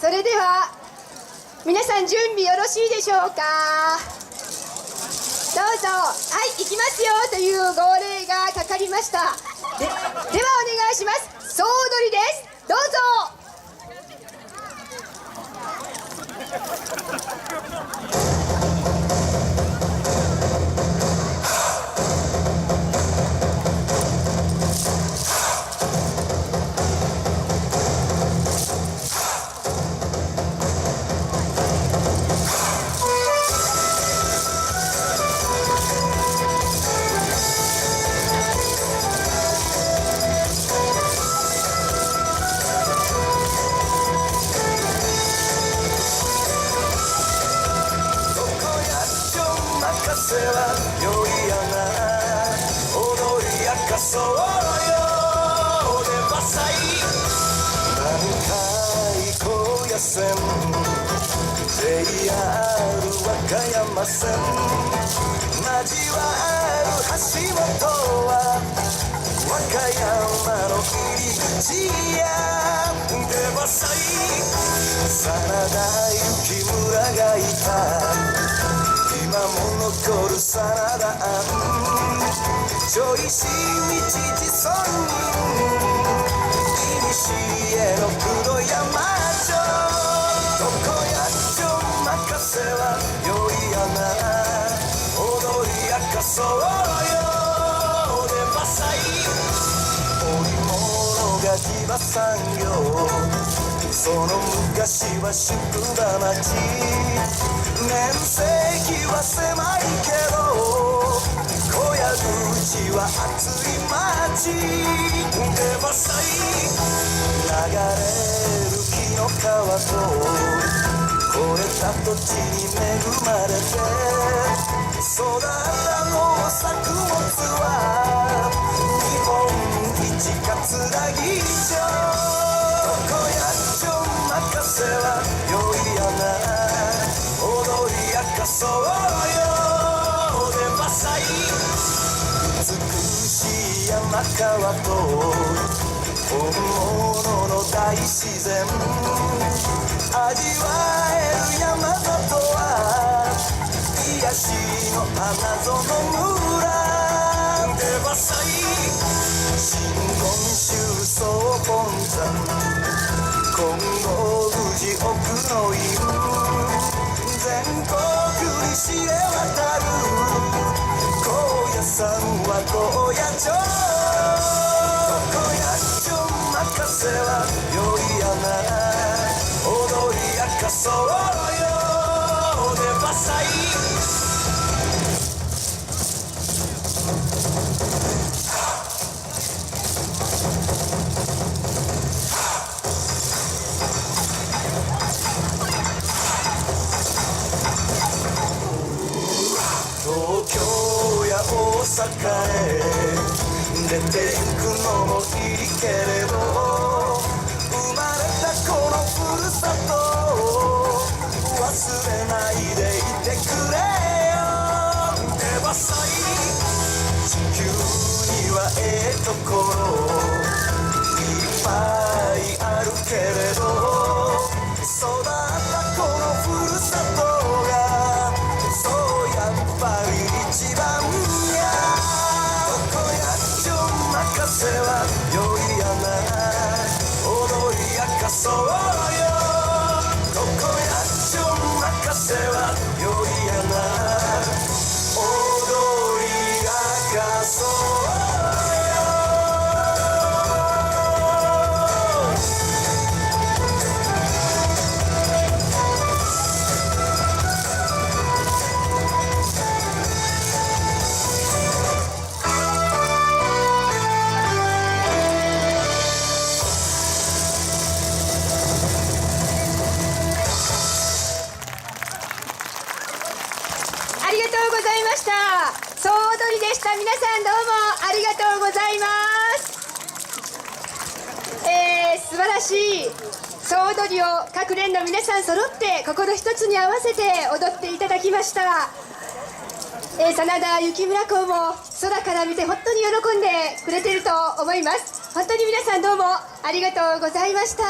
それでは皆さん準備よろしいでしょうか。どうぞ。はい、行きますよという号令がかかりました。ではお願いします。総踊りです。どうぞ。せは良いやな、踊り明かそうよでばさい、南海高野線 JR 和歌山線交わる橋本は和歌山の入り口やでばさい、真田幸村がいた今も残る真田庵、上石道自尊人、古の黒山城、どこやっちょ任せは良いやな、踊り明かそうよでばさい、織物が騎馬産業、その昔は宿場町、面積は狭いけど小屋口は熱い町でばさい、流れる紀の川と越えた土地に恵まれて育った農作物は日本一葛城町、どこやっちょ任せは良いやな、踊り明かそうよでばさい、美しい山川と本物の大自然味わえる山里は癒しの花園村でばさい、真言宗総本山金剛富士奥の院、全国に知れ渡る高野山は高野町、どこやっちょ任せは良いやな、踊り明かそうよでばさい、東京や大阪へ出て行くのもいいけれど、生まれたこのふるさとを忘れないでいてくれよでばさい、地球にはええところいっぱいあるけれど、育ったこのふるさとがやっぱり一番や、どこやっちょ任せは良いやな、踊り明かそうよ、どこやっちょ任せは良いやな、踊り明かそうありがとうございました。総踊りでした。皆さんどうもありがとうございます。素晴らしい総踊りを各連の皆さん揃って心一つに合わせて踊っていただきました。真田幸村公も空から見て本当に喜んでくれていると思います。本当に皆さんどうもありがとうございました。